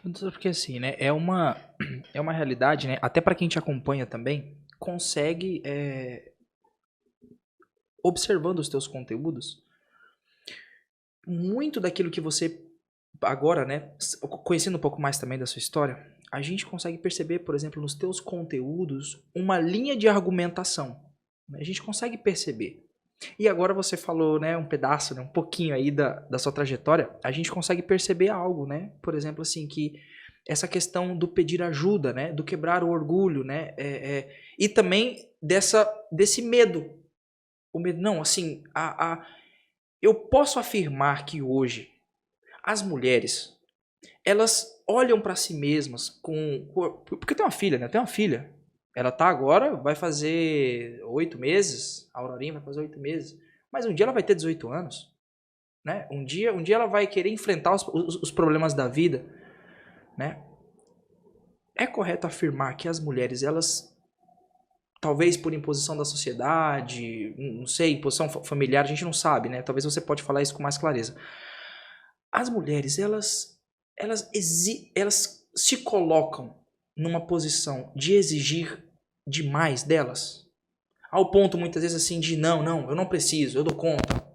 Porque assim, né, é uma realidade, né, até para quem te acompanha também, consegue, observando os teus conteúdos, muito daquilo que você, agora, né, conhecendo um pouco mais também da sua história, a gente consegue perceber, por exemplo, nos teus conteúdos, uma linha de argumentação. Né? A gente consegue perceber. E agora você falou, né, um pedaço, né, um pouquinho aí da sua trajetória, a gente consegue perceber algo, né? Por exemplo, assim, que essa questão do pedir ajuda, né, do quebrar o orgulho, né, e também desse medo. O medo, não, assim, eu posso afirmar que hoje as mulheres, elas olham pra si mesmas porque eu tenho uma filha, né? Eu tenho uma filha. Ela tá agora, vai fazer 8 meses. A Aurorinha vai fazer 8 meses. Mas um dia ela vai ter 18 anos. Né? Um dia ela vai querer enfrentar os problemas da vida. Né? É correto afirmar que as mulheres, elas, talvez por imposição da sociedade, não sei, imposição familiar, a gente não sabe, né? Talvez você pode falar isso com mais clareza. As mulheres, elas se colocam numa posição de exigir demais delas, ao ponto muitas vezes assim de não, eu não preciso, eu dou conta.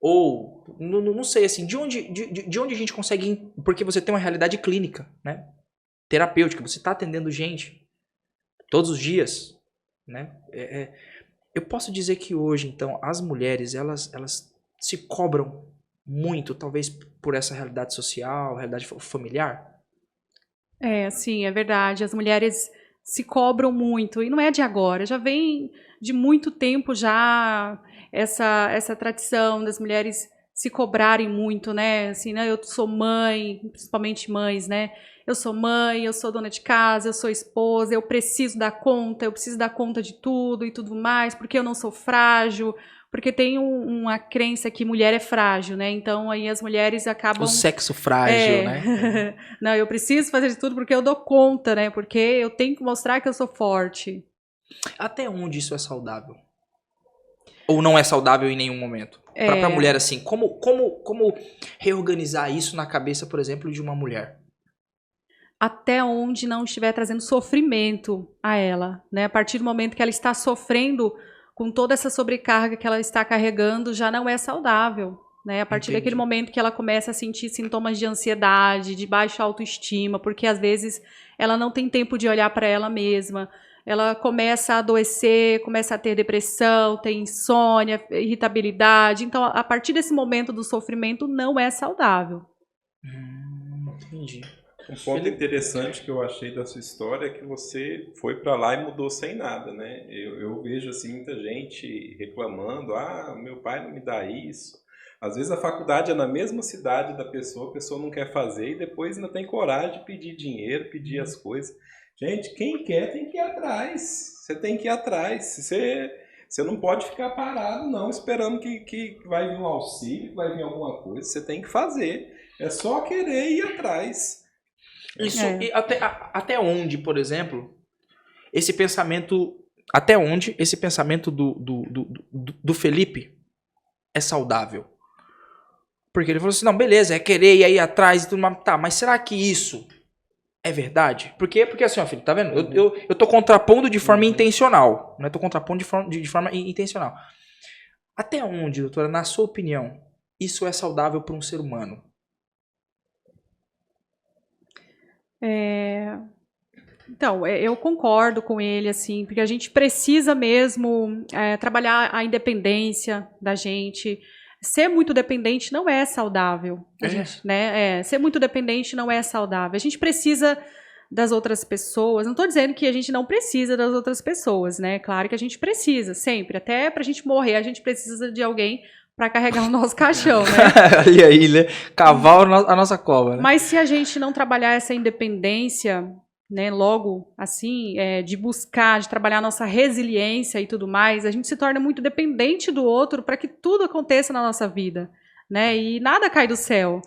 Ou, não sei assim, de onde a gente consegue, porque você tem uma realidade clínica, né? Terapêutica, você está atendendo gente todos os dias, né? Eu posso dizer que hoje, então, as mulheres, elas se cobram muito, talvez por essa realidade social, realidade familiar. Sim, é verdade. As mulheres se cobram muito, e não é de agora, já vem de muito tempo já essa tradição das mulheres se cobrarem muito, né? Assim, né? Eu sou mãe, principalmente mães, né? Eu sou mãe, eu sou dona de casa, eu sou esposa, eu preciso dar conta de tudo e tudo mais, porque eu não sou frágil, porque tem uma crença que mulher é frágil, né? Então aí as mulheres O acabam sexo frágil, né? não, eu preciso fazer de tudo porque eu dou conta, né? Porque eu tenho que mostrar que eu sou forte. Até onde isso é saudável? Ou não é saudável em nenhum momento? Pra mulher, assim, como reorganizar isso na cabeça, por exemplo, de uma mulher? Até onde não estiver trazendo sofrimento a ela, né? A partir do momento que ela está sofrendo com toda essa sobrecarga que ela está carregando, já não é saudável, né? A partir daquele Entendi. momento que ela começa a sentir sintomas de ansiedade, de baixa autoestima, porque às vezes ela não tem tempo de olhar para ela mesma, ela começa a adoecer, começa a ter depressão, tem insônia, irritabilidade. Então, a partir desse momento do sofrimento, não é saudável. Entendi. Um ponto interessante que eu achei da sua história é que você foi para lá e mudou sem nada, né? Eu vejo assim muita gente reclamando, meu pai não me dá isso. Às vezes a faculdade é na mesma cidade da pessoa, a pessoa não quer fazer e depois ainda tem coragem de pedir dinheiro, pedir as coisas. Gente, quem quer tem que ir atrás. Você tem que ir atrás. Você não pode ficar parado não, esperando que vai vir um auxílio, que vai vir alguma coisa. Você tem que fazer. É só querer ir atrás. Isso, É. e até onde, por exemplo, esse pensamento. Até onde esse pensamento do Felipe é saudável? Porque ele falou assim: não, beleza, é querer ir aí atrás e tudo mais. Tá, mas será que isso é verdade? Por quê? Porque assim, ó, filho, tá vendo? Eu tô contrapondo de forma intencional. Não é? Tô contrapondo de forma intencional. Até onde, doutora, na sua opinião, isso é saudável para um ser humano? Então, eu concordo com ele, assim, porque a gente precisa mesmo trabalhar a independência da gente. Ser muito dependente não é saudável. A gente, né? Ser muito dependente não é saudável. A gente precisa das outras pessoas. Não estou dizendo que a gente não precisa das outras pessoas, né? Claro que a gente precisa, sempre. Até para a gente morrer, a gente precisa de alguém para carregar o nosso caixão, né? Olha aí, né? Cavar a nossa cova, né? Mas se a gente não trabalhar essa independência, né, logo assim, de buscar, de trabalhar a nossa resiliência e tudo mais, a gente se torna muito dependente do outro para que tudo aconteça na nossa vida, né? E nada cai do céu.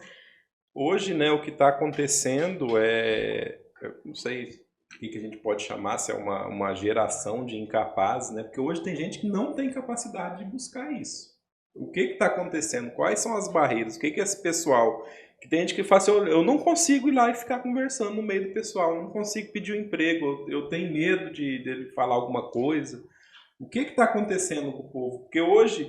Hoje, né, o que está acontecendo eu não sei o que a gente pode chamar, se é uma geração de incapazes, né? Porque hoje tem gente que não tem capacidade de buscar isso. O que está acontecendo? Quais são as barreiras? O que esse pessoal Que tem gente que fala assim, eu não consigo ir lá e ficar conversando no meio do pessoal, eu não consigo pedir um emprego, eu tenho medo dele falar alguma coisa. O que está acontecendo com o povo? Porque hoje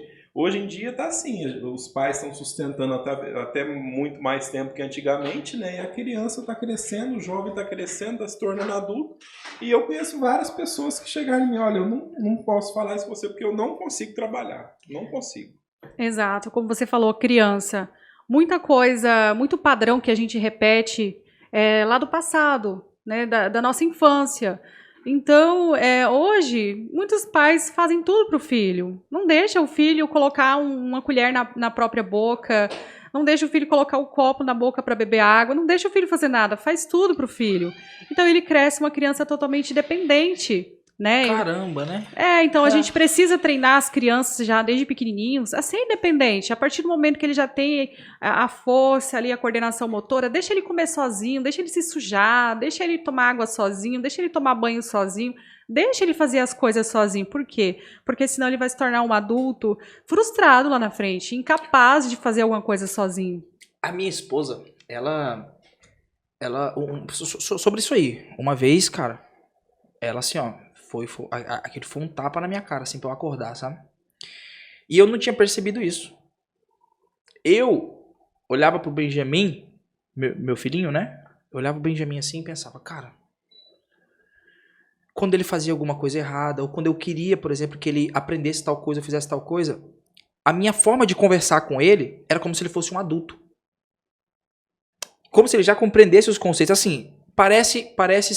em dia está assim, os pais estão sustentando até muito mais tempo que antigamente, né? E a criança está crescendo, o jovem está crescendo, está se tornando adulto. E eu conheço várias pessoas que chegaram em mim, olha, eu não posso falar isso com você porque eu não consigo trabalhar, não consigo. Exato, como você falou, criança. Muita coisa, muito padrão que a gente repete lá do passado, né, da nossa infância. Então, hoje, muitos pais fazem tudo para o filho. Não deixa o filho colocar uma colher na própria boca, não deixa o filho colocar o copo na boca para beber água, não deixa o filho fazer nada, faz tudo para o filho. Então, ele cresce uma criança totalmente dependente, né? Caramba, né? Então a gente precisa treinar as crianças já desde pequenininhos a ser independente. A partir do momento que ele já tem a força ali, a coordenação motora, deixa ele comer sozinho, deixa ele se sujar, deixa ele tomar água sozinho, deixa ele tomar banho sozinho, deixa ele fazer as coisas sozinho. Por quê? Porque senão ele vai se tornar um adulto frustrado lá na frente, incapaz de fazer alguma coisa sozinho. A minha esposa, sobre isso aí, uma vez, cara, ela assim, ó, aquele foi um tapa na minha cara, assim, pra eu acordar, sabe? E eu não tinha percebido isso. Eu olhava pro Benjamin, meu filhinho, né? Eu olhava pro Benjamin assim e pensava, cara, quando ele fazia alguma coisa errada, ou quando eu queria, por exemplo, que ele aprendesse tal coisa, ou fizesse tal coisa, a minha forma de conversar com ele era como se ele fosse um adulto. Como se ele já compreendesse os conceitos. Assim, parece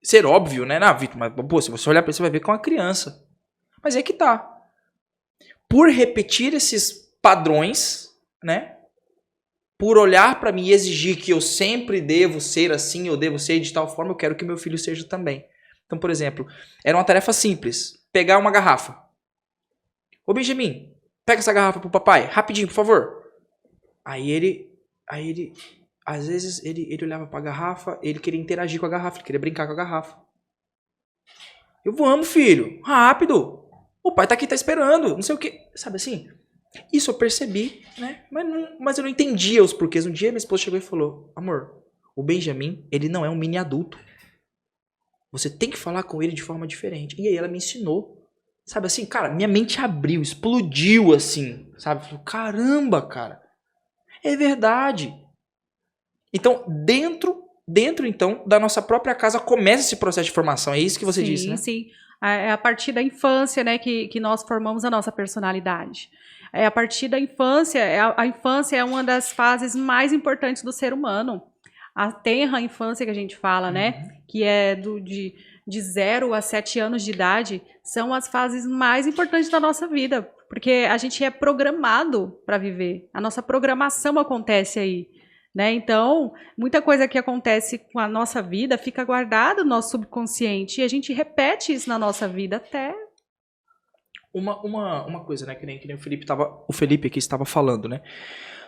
ser óbvio, né? Não, Vitor, mas pô, se você olhar pra ele, você vai ver que é uma criança. Mas é que tá. Por repetir esses padrões, né? Por olhar pra mim e exigir que eu sempre devo ser assim, eu devo ser de tal forma, eu quero que meu filho seja também. Então, por exemplo, era uma tarefa simples. Pegar uma garrafa. Ô, Benjamin, pega essa garrafa pro papai, rapidinho, por favor. Aí ele às vezes ele olhava pra garrafa, ele queria interagir com a garrafa, ele queria brincar com a garrafa. Vamos, filho, rápido. O pai tá aqui, tá esperando, não sei o que. Sabe assim? Isso eu percebi, né? Mas eu não entendia os porquês. Um dia minha esposa chegou e falou, amor, o Benjamin, ele não é um mini adulto. Você tem que falar com ele de forma diferente. E aí ela me ensinou. Sabe assim, cara, minha mente abriu, explodiu assim, sabe? Caramba, cara. É verdade. Então, dentro então, da nossa própria casa começa esse processo de formação. É isso que você disse, né? Sim. É a partir da infância, né, que nós formamos a nossa personalidade. É a partir da infância, a infância é uma das fases mais importantes do ser humano. A tenra infância que a gente fala, né, que é de 0 a 7 anos de idade, são as fases mais importantes da nossa vida, porque a gente é programado para viver. A nossa programação acontece aí. Né? Então, muita coisa que acontece com a nossa vida fica guardada no nosso subconsciente e a gente repete isso na nossa vida até... Uma coisa, né, que nem o Felipe aqui estava falando, né,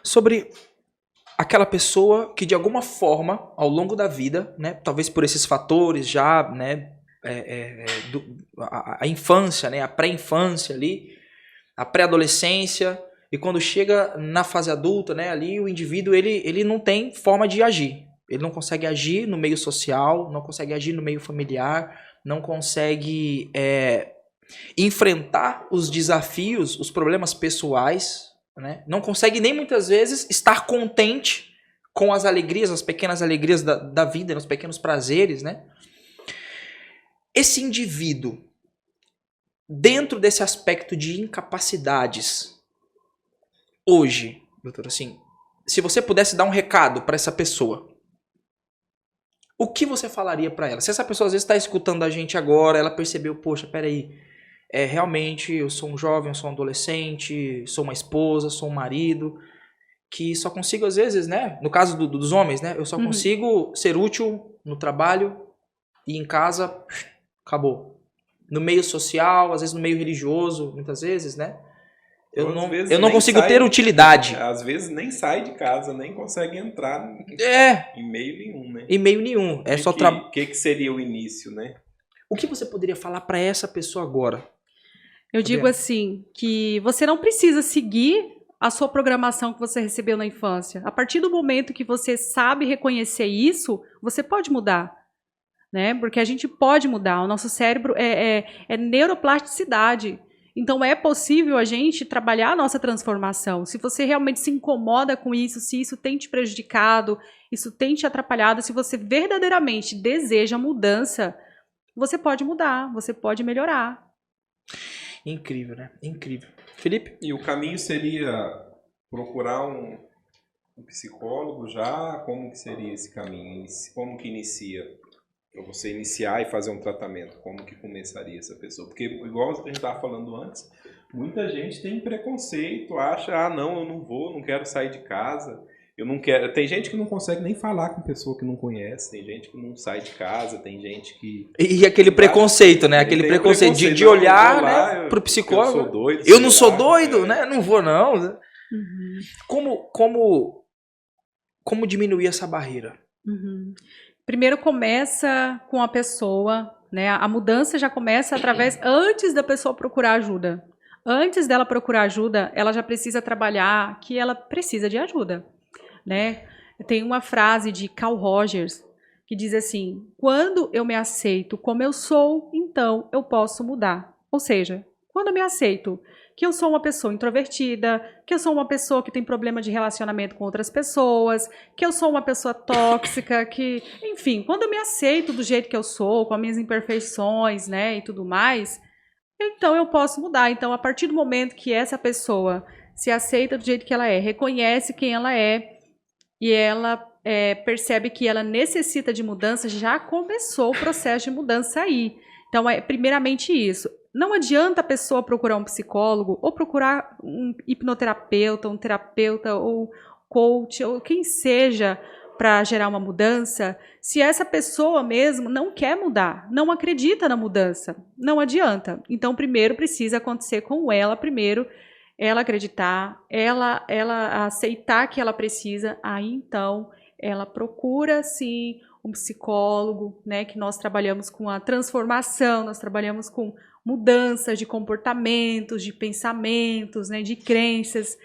sobre aquela pessoa que de alguma forma, ao longo da vida, né, talvez por esses fatores já, né, a infância, né, a pré-infância ali, a pré-adolescência, e quando chega na fase adulta, né, ali o indivíduo ele não tem forma de agir. Ele não consegue agir no meio social, não consegue agir no meio familiar, não consegue enfrentar os desafios, os problemas pessoais, né? Não consegue nem muitas vezes estar contente com as alegrias, as pequenas alegrias da vida, os pequenos prazeres, né? Esse indivíduo, dentro desse aspecto de incapacidades, hoje, doutor, assim, se você pudesse dar um recado para essa pessoa, o que você falaria para ela? Se essa pessoa às vezes está escutando a gente agora, ela percebeu, poxa, peraí, realmente eu sou um jovem, eu sou um adolescente, sou uma esposa, sou um marido, que só consigo às vezes, né, no caso dos homens, né, eu só consigo ser útil no trabalho e em casa, acabou. No meio social, às vezes no meio religioso, muitas vezes, né, eu não consigo ter utilidade. Às vezes nem sai de casa, nem consegue entrar em meio nenhum, né? Em meio nenhum. O que seria o início, né? O que você poderia falar para essa pessoa agora? Eu digo assim, que você não precisa seguir a sua programação que você recebeu na infância. A partir do momento que você sabe reconhecer isso, você pode mudar, né? Porque a gente pode mudar. O nosso cérebro é neuroplasticidade. Então, é possível a gente trabalhar a nossa transformação. Se você realmente se incomoda com isso, se isso tem te prejudicado, isso tem te atrapalhado, se você verdadeiramente deseja mudança, você pode mudar, você pode melhorar. Incrível, né? Incrível. Felipe? E o caminho seria procurar um psicólogo já? Como que seria esse caminho? Como que inicia? Para você iniciar e fazer um tratamento, como que começaria essa pessoa? Porque, igual a gente estava falando antes, muita gente tem preconceito, acha, não, eu não vou, não quero sair de casa, eu não quero... Tem gente que não consegue nem falar com pessoa que não conhece, tem gente que não sai de casa, tem gente que... E aquele preconceito, né? Aquele preconceito de olhar, né, pro psicólogo. Eu sou doido. Eu não sou doido, né? Não vou, não. Como diminuir essa barreira? Primeiro começa com a pessoa, né? A mudança já começa antes da pessoa procurar ajuda. Antes dela procurar ajuda, ela já precisa trabalhar que ela precisa de ajuda, né? Tem uma frase de Carl Rogers que diz assim: quando eu me aceito como eu sou, então eu posso mudar. Ou seja, quando eu me aceito que eu sou uma pessoa introvertida, que eu sou uma pessoa que tem problema de relacionamento com outras pessoas, que eu sou uma pessoa tóxica, que, enfim, quando eu me aceito do jeito que eu sou, com as minhas imperfeições, né, e tudo mais, então eu posso mudar. Então, a partir do momento que essa pessoa se aceita do jeito que ela é, reconhece quem ela é, e ela percebe que ela necessita de mudança, já começou o processo de mudança aí. Então, primeiramente isso. Não adianta a pessoa procurar um psicólogo ou procurar um hipnoterapeuta, um terapeuta ou coach ou quem seja para gerar uma mudança, se essa pessoa mesmo não quer mudar, não acredita na mudança, não adianta. Então, primeiro precisa acontecer com ela, ela acreditar, ela aceitar que ela precisa, aí então ela procura sim um psicólogo, né, que nós trabalhamos com a transformação, nós trabalhamos com mudanças de comportamentos, de pensamentos, né, de crenças.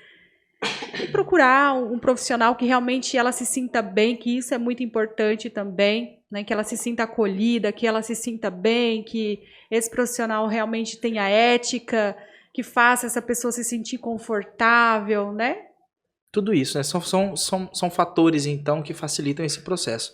E procurar um profissional que realmente ela se sinta bem, que isso é muito importante também, né, que ela se sinta acolhida, que ela se sinta bem, que esse profissional realmente tenha ética, que faça essa pessoa se sentir confortável, né? Tudo isso, né? São fatores, então, que facilitam esse processo.